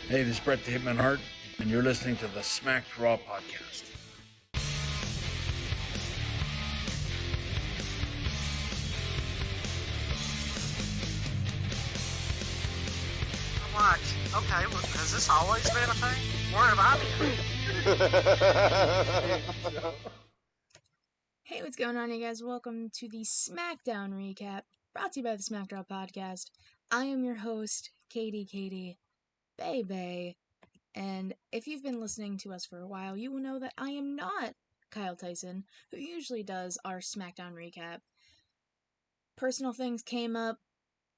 Hey, this is Brett the Hitman Hart, and you're listening to the Smacked Raw podcast. What? Okay, well, has this always been a thing? Where have I been? Hey, what's going on, you guys? Welcome to the Smackdown recap, brought to you by the Smackdown podcast. I am your host, Katie Bay, and if you've been listening to us for a while, you will know that I am not Kyle Tyson, who usually does our Smackdown recap. Personal things came up.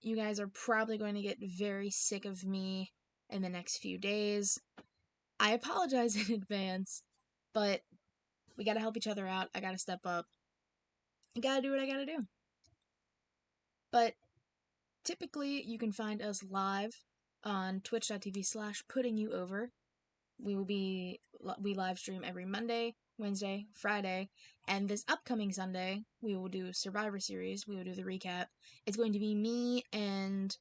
You guys are probably going to get very sick of me in the next few days. I apologize in advance, but we gotta help each other out. I gotta step up. I gotta do what I gotta do. But typically, you can find us live on twitch.tv/puttingyouover. We live stream every Monday, Wednesday, Friday, and this upcoming Sunday, we will do Survivor Series. We will do the recap. It's going to be me and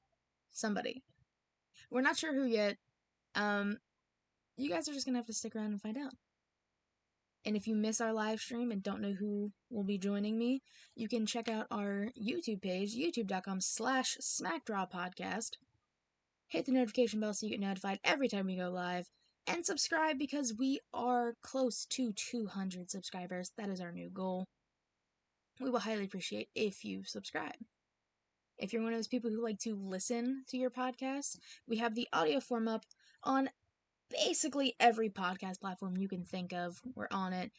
somebody. We're not sure who yet. You guys are just gonna have to stick around and find out. And if you miss our live stream and don't know who will be joining me, you can check out our YouTube page, youtube.com/SmackDrawPodcast. Hit the notification bell so you get notified every time we go live. And subscribe because we are close to 200 subscribers. That is our new goal. We will highly appreciate if you subscribe. If you're one of those people who like to listen to your podcast, we have the audio form up on basically every podcast platform you can think of. We're on it.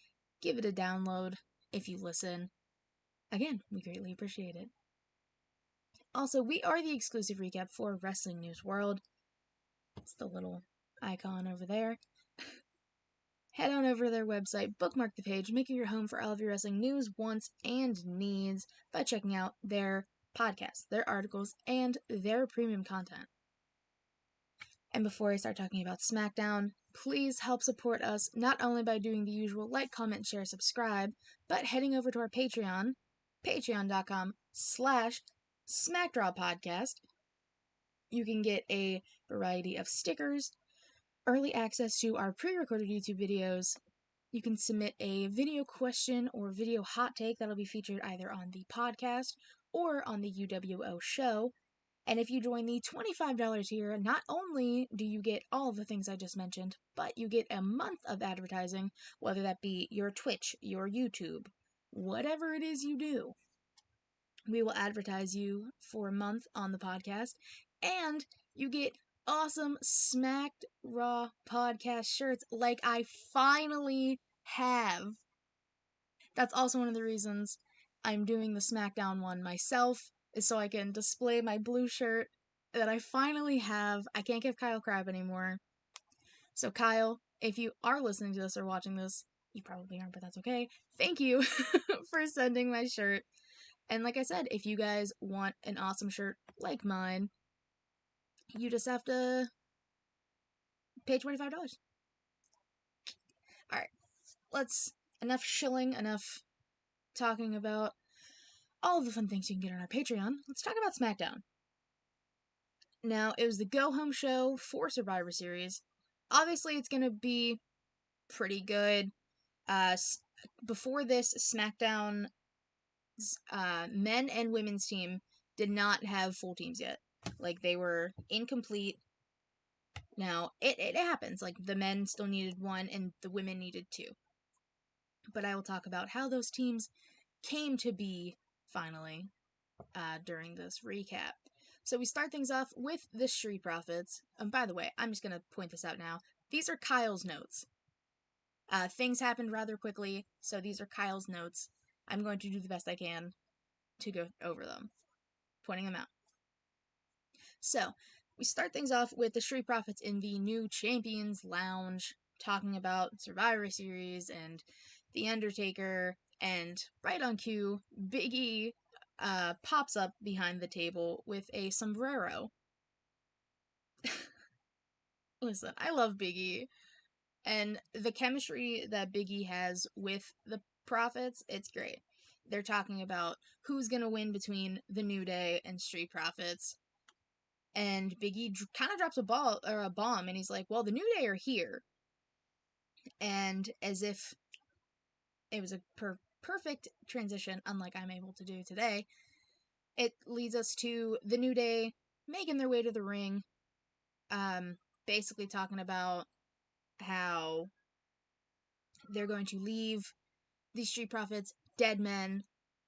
Give it a download if you listen. Again, we greatly appreciate it. Also, we are the exclusive recap for Wrestling News World. It's the little icon over there. Head on over to their website, bookmark the page, make it your home for all of your wrestling news, wants, and needs by checking out their podcasts, their articles, and their premium content. And before I start talking about SmackDown, please help support us not only by doing the usual like, comment, share, subscribe, but heading over to our Patreon, patreon.com/SmackDrawPodcast. You can get a variety of stickers, early access to our pre-recorded YouTube videos. You can submit a video question or video hot take that'll be featured either on the podcast or on the UWO show. And if you join the $25 tier, not only do you get all of the things I just mentioned, but you get a month of advertising, whether that be your Twitch, your YouTube, whatever it is you do. We will advertise you for a month on the podcast, and you get awesome Smacked Raw podcast shirts like I finally have. That's also one of the reasons I'm doing the SmackDown one myself, is so I can display my blue shirt that I finally have. I can't give Kyle crap anymore. So Kyle, if you are listening to this or watching this, you probably aren't, but that's okay. Thank you for sending my shirt. And like I said, if you guys want an awesome shirt like mine, you just have to pay $25. Alright, enough shilling, enough talking about all of the fun things you can get on our Patreon. Let's talk about SmackDown. Now, it was the go-home show for Survivor Series. Obviously, it's going to be pretty good. Before this, SmackDown's men and women's team did not have full teams yet. Like, they were incomplete. Now, it happens. Like, the men still needed one, and the women needed two. But I will talk about how those teams came to be, finally, during this recap. So we start things off with the Street Profits. And by the way, I'm just going to point this out now. These are Kyle's notes. Things happened rather quickly, so these are Kyle's notes. I'm going to do the best I can to go over them, pointing them out. So, we start things off with the Street Profits in the new Champions Lounge, talking about Survivor Series and The Undertaker, and right on cue, Big E pops up behind the table with a sombrero. Listen, I love Big E, and the chemistry that Big E has with the Profits, it's great. They're talking about who's gonna win between the New Day and Street Profits, And Big E kind of drops a bomb, and he's like, "Well, the New Day are here," and as if it was a perfect transition, unlike I'm able to do today, it leads us to the New Day making their way to the ring, basically talking about how they're going to leave these Street Profits dead men.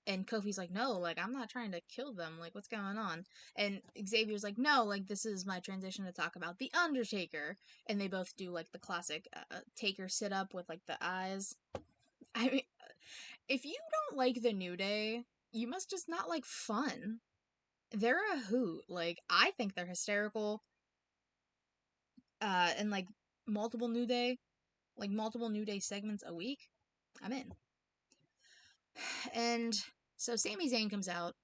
And Kofi's like, no, like, I'm not trying to kill them. Like, what's going on? And Xavier's like, no, like, this is my transition to talk about The Undertaker. And they both do, like, the classic Taker sit-up with, like, the eyes. I mean, if you don't like the New Day, you must just not like fun. They're a hoot. Like, I think they're hysterical. And, like, multiple New Day segments a week, I'm in. And so Sami Zayn comes out.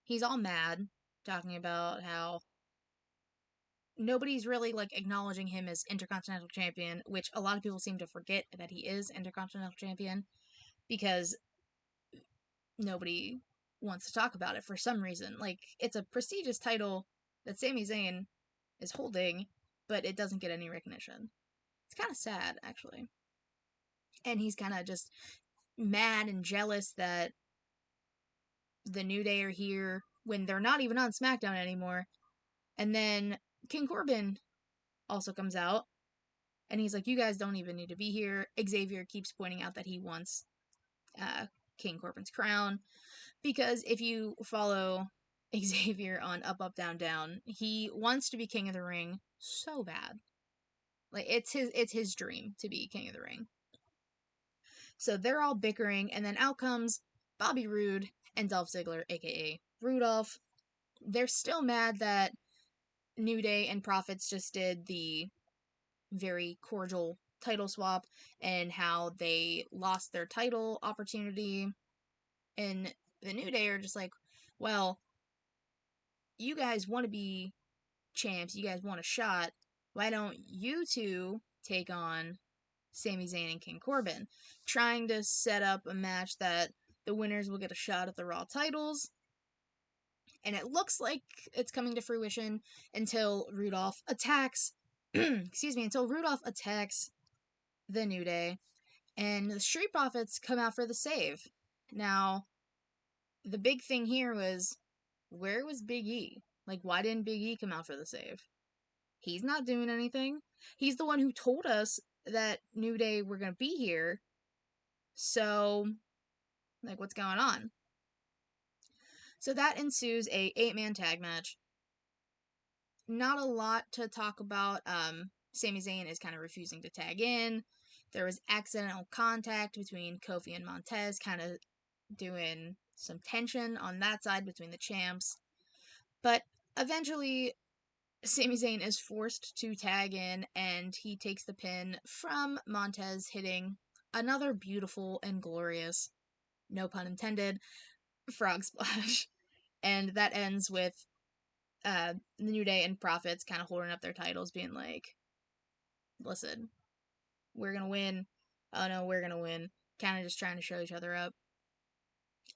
He's all mad, talking about how nobody's really, like, acknowledging him as Intercontinental Champion, which a lot of people seem to forget that he is Intercontinental Champion, because nobody wants to talk about it for some reason. Like, it's a prestigious title that Sami Zayn is holding, but it doesn't get any recognition. It's kind of sad, actually. And he's kind of just mad and jealous that the New Day are here when they're not even on Smackdown anymore. And then King Corbin also comes out, and he's like, you guys don't even need to be here. Xavier keeps pointing out that he wants King Corbin's crown, because if you follow Xavier on Up Up Down Down, he wants to be King of the Ring so bad. Like, it's his dream to be King of the Ring. So they're all bickering, and then out comes Bobby Roode and Dolph Ziggler, aka Rudolph. They're still mad that New Day and Profits just did the very cordial title swap, and how they lost their title opportunity. And the New Day are just like, well, you guys want to be champs, you guys want a shot, why don't you two take on Sami Zayn and King Corbin? Trying to set up a match that the winners will get a shot at the Raw titles. And it looks like it's coming to fruition until Rudolph attacks until Rudolph attacks the New Day, and the Street Profits come out for the save. Now, the big thing here was, where was Big E? Like, why didn't Big E come out for the save? He's not doing anything. He's the one who told us that New Day were going to be here. So, like, what's going on? So that ensues a 8-man tag match. Not a lot to talk about. Sami Zayn is kind of refusing to tag in. There was accidental contact between Kofi and Montez, kind of doing some tension on that side between the champs. But eventually, Sami Zayn is forced to tag in, and he takes the pin from Montez, hitting another beautiful and glorious, no pun intended, frog splash. And that ends with the New Day and Profits kind of holding up their titles, being like, listen, we're gonna win. Oh no, we're gonna win. Kind of just trying to show each other up.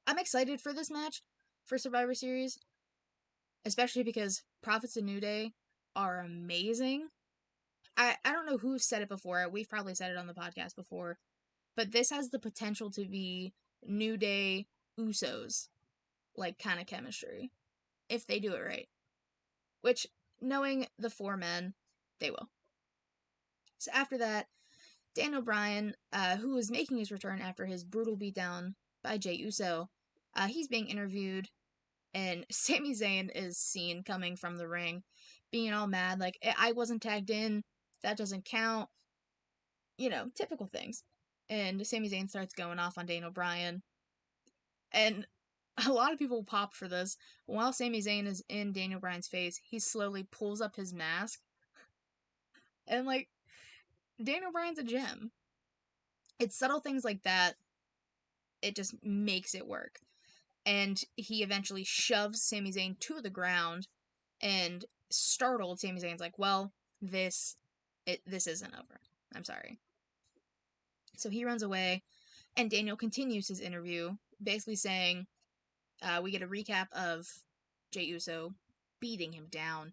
I'm excited for this match for Survivor Series, especially because Profits and New Day are amazing. I don't know who said it before. We've probably said it on the podcast before. But this has the potential to be New Day Usos, like, kind of chemistry, if they do it right. Which, knowing the 4 men, they will. So after that, Daniel Bryan, who is making his return after his brutal beatdown by Jey Uso, he's being interviewed, and Sami Zayn is seen coming from the ring, being all mad, like, I wasn't tagged in, that doesn't count, you know, typical things. And Sami Zayn starts going off on Daniel Bryan, and a lot of people pop for this. While Sami Zayn is in Daniel Bryan's face, he slowly pulls up his mask, and, like, Daniel Bryan's a gem. It's subtle things like that, it just makes it work. And he eventually shoves Sami Zayn to the ground, and startled, Sami Zayn's like, well, this isn't over. I'm sorry. So he runs away, and Daniel continues his interview, basically saying, we get a recap of Jey Uso beating him down.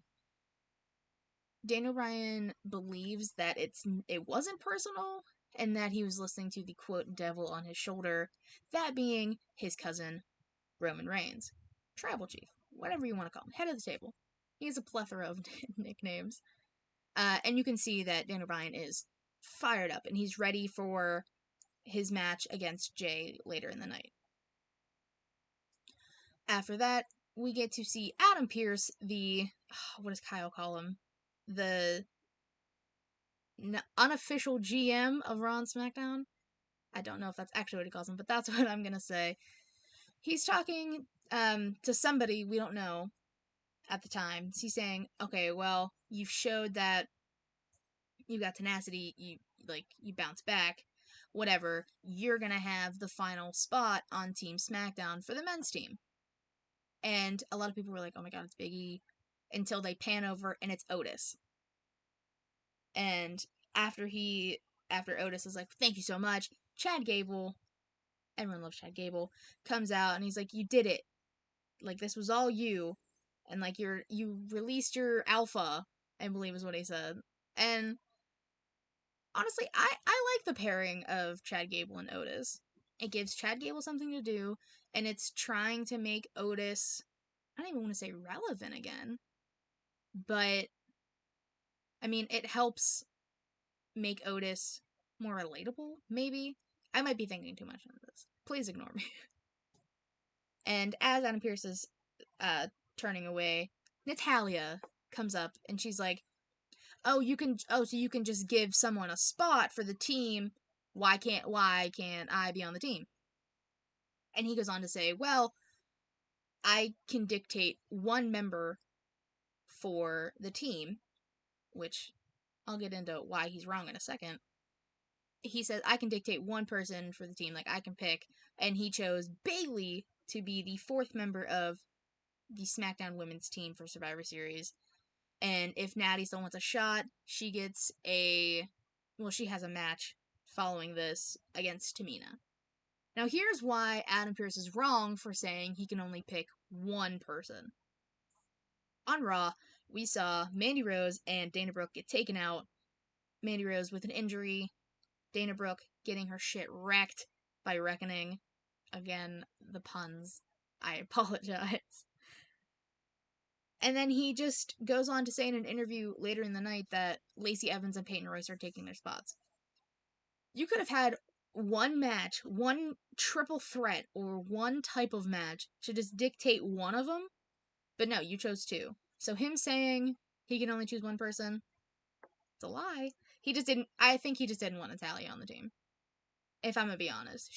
Daniel Bryan believes that it wasn't personal and that he was listening to the quote devil on his shoulder, that being his cousin Roman Reigns, tribal chief, whatever you want to call him, head of the table. He has a plethora of nicknames. And you can see that Daniel Bryan is fired up and he's ready for his match against Jay later in the night. After that, we get to see Adam Pearce, what does Kyle call him? The unofficial GM of Raw and SmackDown. I don't know if that's actually what he calls him, but that's what I'm gonna say. He's talking to somebody we don't know at the time. He's saying, okay, well, you've showed that you got tenacity, you bounce back, whatever. You're gonna have the final spot on Team SmackDown for the men's team. And a lot of people were like, oh my god, it's Big E, until they pan over and it's Otis. And after Otis is like, thank you so much, Chad Gable, everyone loves Chad Gable, comes out and he's like, you did it. Like, this was all you. And like, you released your alpha, I believe is what he said. And honestly, I like the pairing of Chad Gable and Otis. It gives Chad Gable something to do, and it's trying to make Otis, I don't even want to say relevant again, but I mean, it helps make Otis more relatable, maybe? I might be thinking too much on this. Please ignore me. And as Adam Pearce is turning away, Natalya comes up and she's like, so you can just give someone a spot for the team. Why can't I be on the team? And he goes on to say, well, I can dictate one member for the team, which I'll get into why he's wrong in a second. He says, I can dictate one person for the team, like I can pick, and he chose Bayley to be the fourth member of the SmackDown women's team for Survivor Series. And if Natty still wants a shot, she has a match following this against Tamina. Now here's why Adam Pearce is wrong for saying he can only pick one person. On Raw, we saw Mandy Rose and Dana Brooke get taken out. Mandy Rose with an injury, Dana Brooke getting her shit wrecked by Reckoning. Again, the puns. I apologize. And then he just goes on to say in an interview later in the night that Lacey Evans and Peyton Royce are taking their spots. You could have had one match, one triple threat, or one type of match to just dictate one of them, but no, you chose two. So him saying he can only choose one person, it's a lie. I think he just didn't want Natalya on the team. If I'm gonna be honest.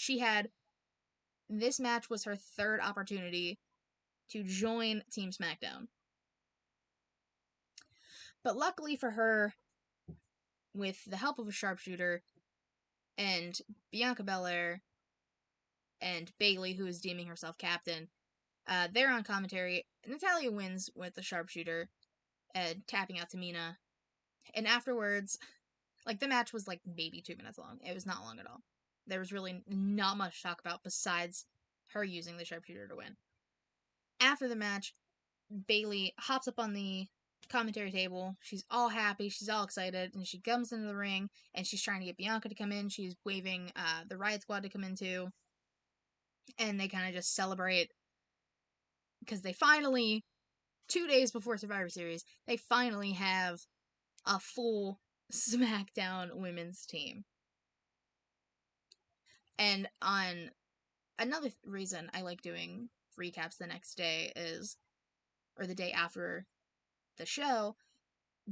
This match was her third opportunity to join Team SmackDown. But luckily for her, with the help of a sharpshooter and Bianca Belair and Bayley, who is deeming herself captain, they're on commentary. Natalya wins with the sharpshooter, tapping out Tamina. And afterwards, the match was maybe 2 minutes long. It was not long at all. There was really not much to talk about besides her using the sharpshooter to win. After the match, Bayley hops up on the commentary table. She's all happy. She's all excited. And she comes into the ring, and she's trying to get Bianca to come in. She's waving the Riot Squad to come in, too. And they kind of just celebrate. Because they finally, 2 days before Survivor Series, they finally have a full SmackDown women's team. And on another reason I like doing recaps the next day or the day after the show,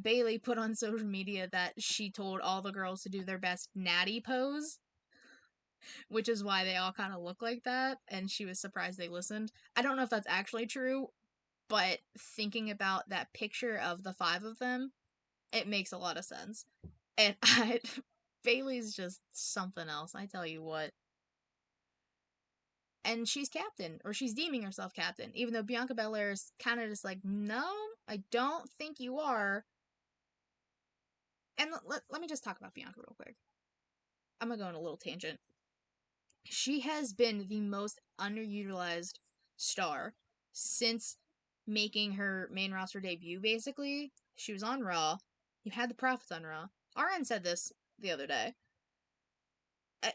Bayley put on social media that she told all the girls to do their best natty pose, which is why they all kind of look like that, and she was surprised they listened. I don't know if that's actually true, but thinking about that picture of the 5 of them, it makes a lot of sense. And Bayley's just something else, I tell you what. And she's captain, or she's deeming herself captain, even though Bianca Belair is kind of just like, no, I don't think you are. And let me just talk about Bianca real quick. I'm gonna go on a little tangent. She has been the most underutilized star since making her main roster debut, basically. She was on Raw. You had the Profits on Raw. RN said this the other day.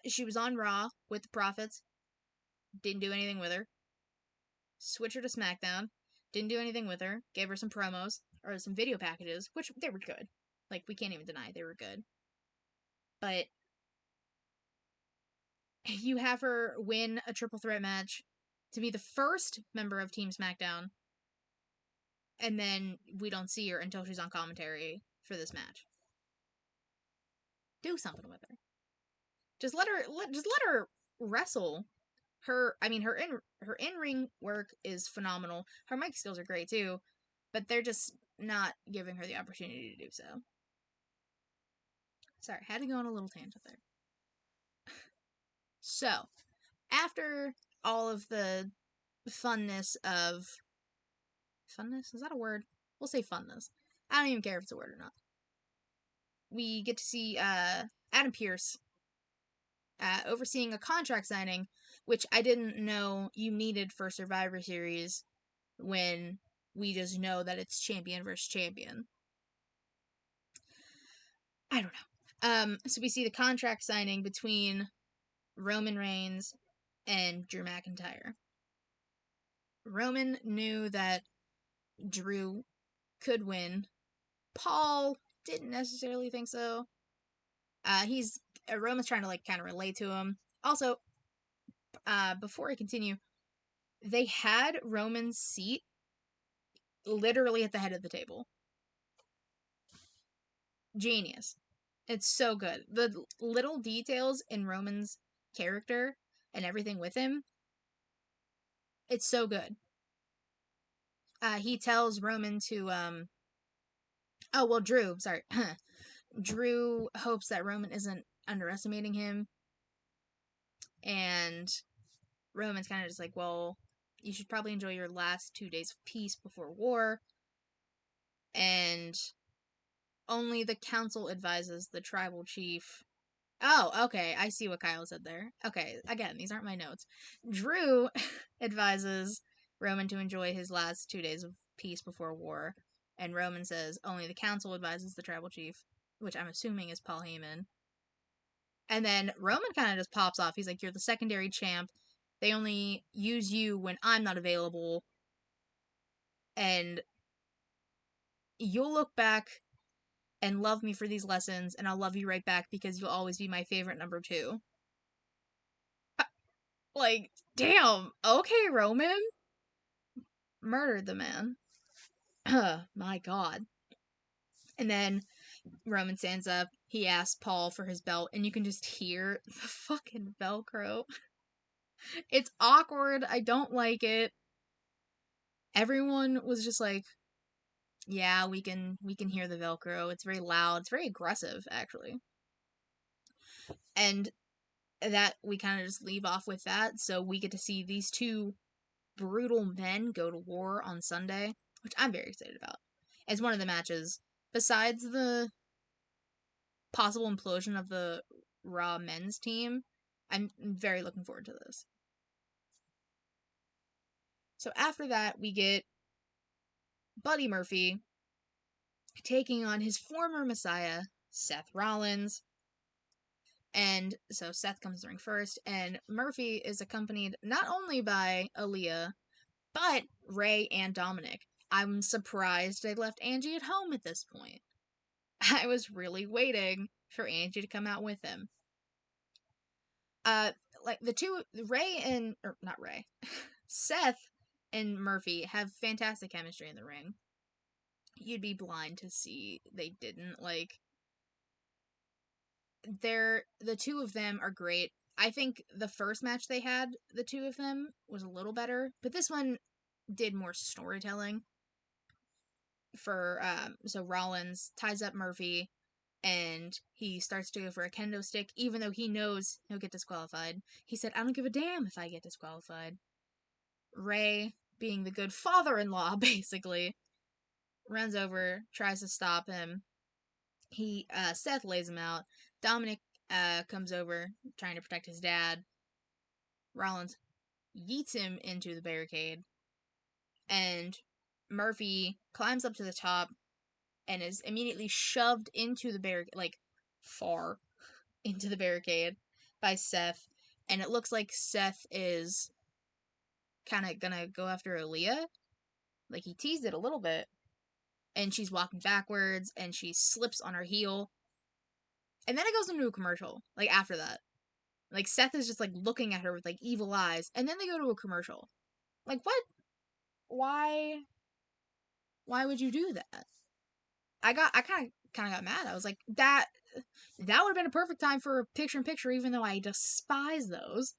She was on Raw with the Profits. Didn't do anything with her. Switch her to SmackDown. Didn't do anything with her. Gave her some promos or some video packages, which they were good. Like, we can't even deny they were good. But you have her win a triple threat match to be the first member of Team SmackDown, and then we don't see her until she's on commentary for this match. Do something with her. Just let her wrestle. Her in-ring work is phenomenal. Her mic skills are great too, but they're just not giving her the opportunity to do so. Sorry, had to go on a little tangent there. So, after all of the funness of... Funness? Is that a word? We'll say funness. I don't even care if it's a word or not. We get to see Adam Pearce overseeing a contract signing, which I didn't know you needed for Survivor Series when we just know that it's champion versus champion. I don't know. So we see the contract signing between Roman Reigns and Drew McIntyre. Roman knew that Drew could win. Paul didn't necessarily think so. Roman's trying to kind of relate to him. Also, before I continue, they had Roman's seat literally at the head of the table. Genius. It's so good. The little details in Roman's character and everything with him, it's so good. He tells Roman to, Drew, sorry. Drew hopes that Roman isn't underestimating him. And Roman's kind of just like, well, you should probably enjoy your last 2 days of peace before war. And only the council advises the tribal chief. Oh, okay. I see what Kyle said there. Okay, again, these aren't my notes. Drew advises Roman to enjoy his last 2 days of peace before war. And Roman says only the council advises the tribal chief, which I'm assuming is Paul Heyman. And then Roman kind of just pops off. He's like, you're the secondary champ. They only use you when I'm not available. And you'll look back and love me for these lessons, and I'll love you right back because you'll always be my favorite number 2. Like, damn. Okay, Roman. Murdered the man. My god. And then Roman stands up. He asks Paul for his belt, and you can just hear the fucking Velcro. It's awkward. I don't like it. Everyone was just like, yeah, we can hear the Velcro. It's very loud. It's very aggressive, actually. And that we kind of just leave off with that. So we get to see these two brutal men go to war on Sunday, which I'm very excited about. As one of the matches, besides the possible implosion of the Raw men's team, I'm very looking forward to this. So after that, we get Buddy Murphy taking on his former messiah, Seth Rollins. And so Seth comes to the ring first, and Murphy is accompanied not only by Aaliyah, but Ray and Dominic. I'm surprised they left Angie at home at this point. I was really waiting for Angie to come out with him. The two, Seth and Murphy have fantastic chemistry in the ring. You'd be blind to see they didn't. The two of them are great. I think the first match they had, the two of them, was a little better, but this one did more storytelling. So Rollins ties up Murphy, and he starts to go for a kendo stick, even though he knows he'll get disqualified. He said, I don't give a damn if I get disqualified. Ray, being the good father-in-law, basically, runs over, tries to stop him. Seth lays him out. Dominic comes over, trying to protect his dad. Rollins yeets him into the barricade. And Murphy climbs up to the top and is immediately shoved into the barricade, like, far into the barricade by Seth. And it looks like Seth is kind of gonna go after Aaliyah. Like, he teased it a little bit. And she's walking backwards, and she slips on her heel. And then it goes into a commercial, like, after that. Like, Seth is just, like, looking at her with, like, evil eyes. And then they go to a commercial. Like, what? Why? Why would you do that? I kind of got mad. I was like, that would have been a perfect time for a picture-in-picture, even though I despise those.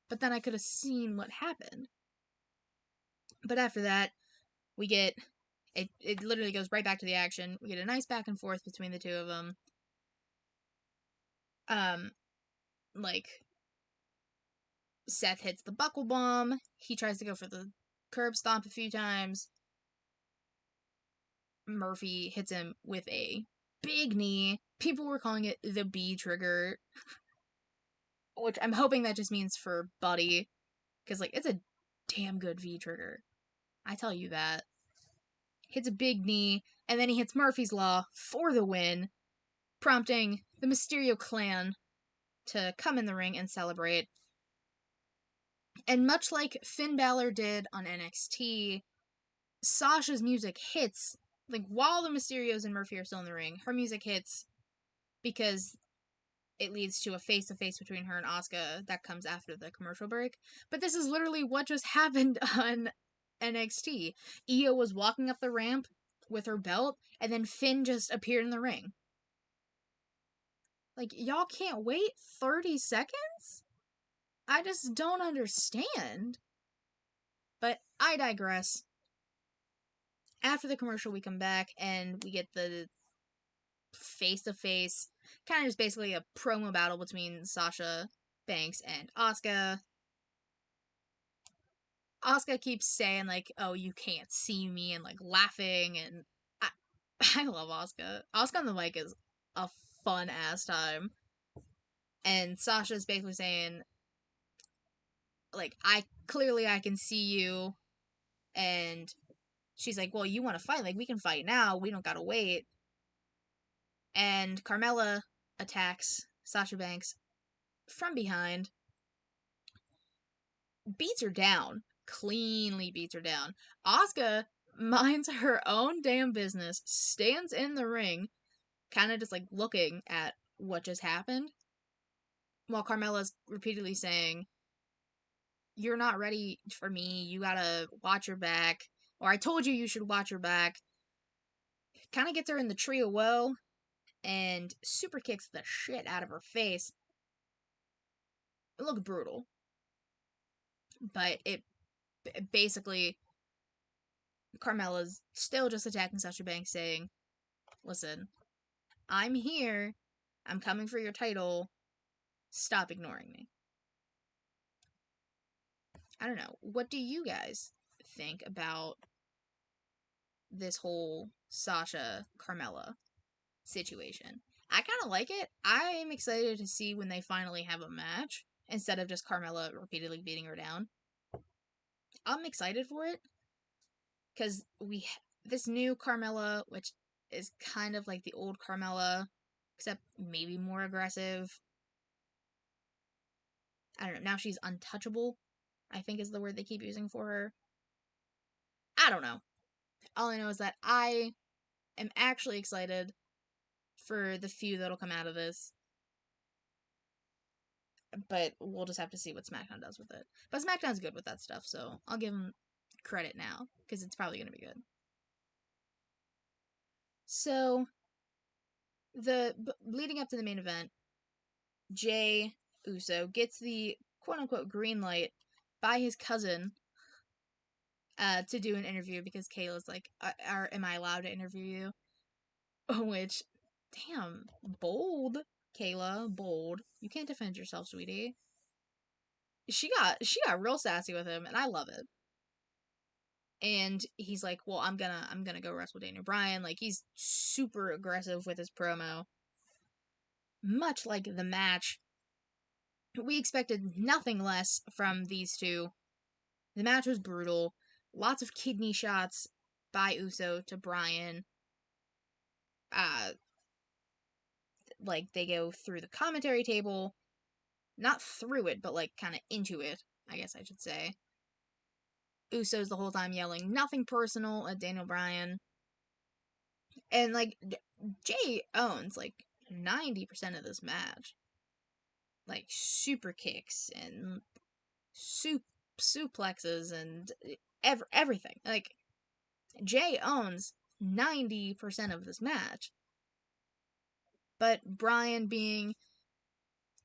But then I could have seen what happened. But after that, we get... It literally goes right back to the action. We get a nice back and forth between the two of them. Like, Seth hits the buckle bomb. He tries to go for the curb stomp a few times. Murphy hits him with a big knee. People were calling it the B trigger, which I'm hoping that just means for Buddy, because, like, it's a damn good V trigger. I tell you that. Hits a big knee, and then he hits Murphy's Law for the win, prompting the Mysterio clan to come in the ring and celebrate. And much like Finn Balor did on NXT, Sasha's music hits, like, while the Mysterios and Murphy are still in the ring. Her music hits because it leads to a face-to-face between her and Asuka that comes after the commercial break. But this is literally what just happened on NXT. Io was walking up the ramp with her belt, and then Finn just appeared in the ring. Like, y'all can't wait 30 seconds? I just don't understand. But I digress. After the commercial, we come back, and we get the face-to-face, kind of just basically a promo battle between Sasha Banks and Asuka. Asuka keeps saying, like, oh, you can't see me, and, like, laughing, and I love Asuka. Asuka on the mic is a fun-ass time. And Sasha's basically saying, like, I can see you, and she's like, well, you want to fight, like, we can fight now, we don't gotta wait. And Carmella attacks Sasha Banks from behind, beats her down, cleanly beats her down. Asuka minds her own damn business, stands in the ring, kind of just, like, looking at what just happened, while Carmella's repeatedly saying, you're not ready for me, you gotta watch your back, or I told you you should watch your back. Kind of gets her in the tree of woe, and super kicks the shit out of her face. It looked brutal. But it basically, Carmella's still just attacking Sasha Banks, saying, listen, I'm here, I'm coming for your title, stop ignoring me. I don't know, what do you guys think about this whole Sasha Carmella situation? I kind of like it. I am excited to see when they finally have a match, instead of just Carmella repeatedly beating her down. I'm excited for it, because this new Carmella, which is kind of like the old Carmella, except maybe more aggressive. I don't know, now she's untouchable, I think is the word they keep using for her. I don't know. All I know is that I am actually excited for the feud that'll come out of this. But we'll just have to see what SmackDown does with it. But SmackDown's good with that stuff, so I'll give them credit now, because it's probably going to be good. So, leading up to the main event, Jay Uso gets the quote-unquote green light by his cousin to do an interview, because Kayla's like, am I allowed to interview you? Which, damn, bold, Kayla, bold. You can't defend yourself, sweetie. She got real sassy with him, and I love it. And he's like, well, I'm gonna go wrestle Daniel Bryan. Like, he's super aggressive with his promo. Much like the match, we expected nothing less from these two. The match was brutal. lots of kidney shots by Uso to Bryan. Like, they go through the commentary table. Not through it, but, like, kind of into it, I guess I should say. Uso's the whole time yelling, nothing personal at Daniel Bryan. And, like, Jay owns, like, 90% of this match. Like, super kicks and suplexes and everything. Like, Jay owns 90% of this match. But Bryan being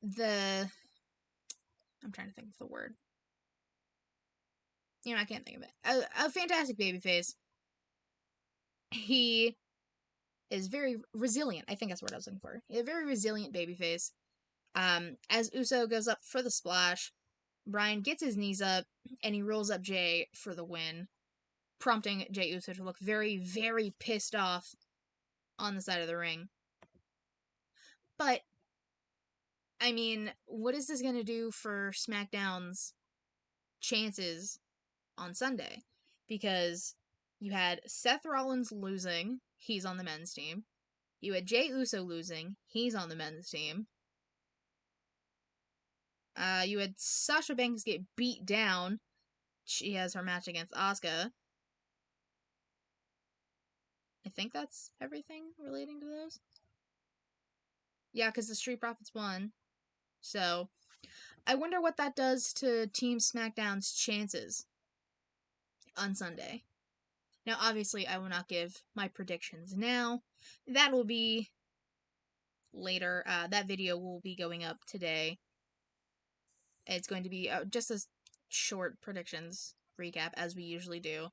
the... I'm trying to think of the word. I can't think of it. A fantastic babyface. He is very resilient. I think that's what I was looking for. A very resilient babyface. As Uso goes up for the splash, Bryan gets his knees up, and he rolls up Jay for the win, prompting Jay Uso to look very, very pissed off on the side of the ring. But, I mean, what is this going to do for SmackDown's chances on Sunday? Because you had Seth Rollins losing, he's on the men's team. You had Jay Uso losing, he's on the men's team. You had Sasha Banks get beat down. She has her match against Asuka. I think that's everything relating to those. Yeah, because the Street Profits won. So, I wonder what that does to Team SmackDown's chances on Sunday. Now, obviously, I will not give my predictions now. That will be later. That video will be going up today. It's going to be just a short predictions recap, as we usually do.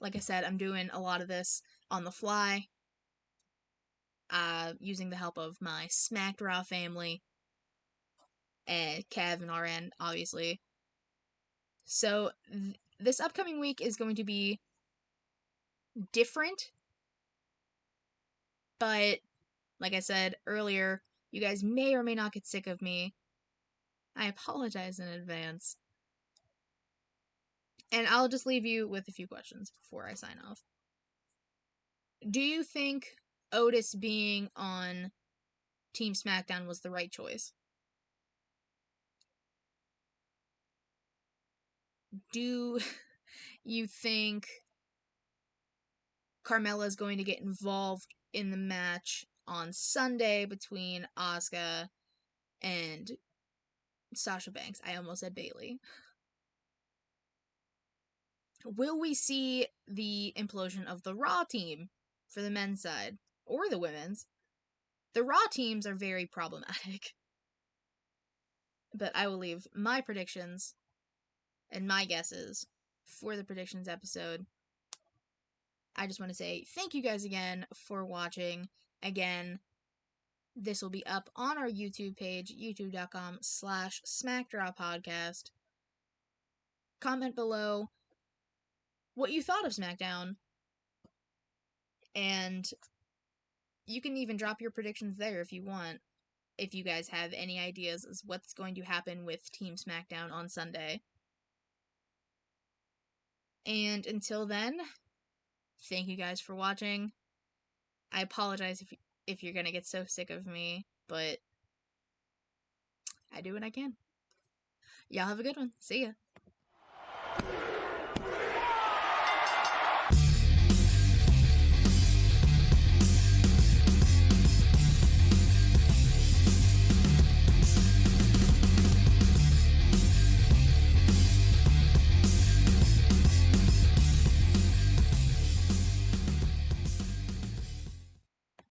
Like I said, I'm doing a lot of this on the fly, using the help of my Smackdown family, and Kev and RN, obviously. So, this upcoming week is going to be different, but, like I said earlier, you guys may or may not get sick of me. I apologize in advance. And I'll just leave you with a few questions before I sign off. Do you think Otis being on Team SmackDown was the right choice? Do you think Carmella's going to get involved in the match on Sunday between Asuka and Sasha Banks? I almost said Bayley. Will we see the implosion of the Raw team for the men's side or the women's? The Raw teams are very problematic. But I will leave my predictions and my guesses for the predictions episode. I just want to say thank you guys again for watching. Again, this will be up on our YouTube page, youtube.com/SmackDrawPodcast. Comment below what you thought of SmackDown. And you can even drop your predictions there if you want. If you guys have any ideas as what's going to happen with Team SmackDown on Sunday. And until then, thank you guys for watching. I apologize if you're gonna get so sick of me, but I do what I can. Y'all have a good one. See ya.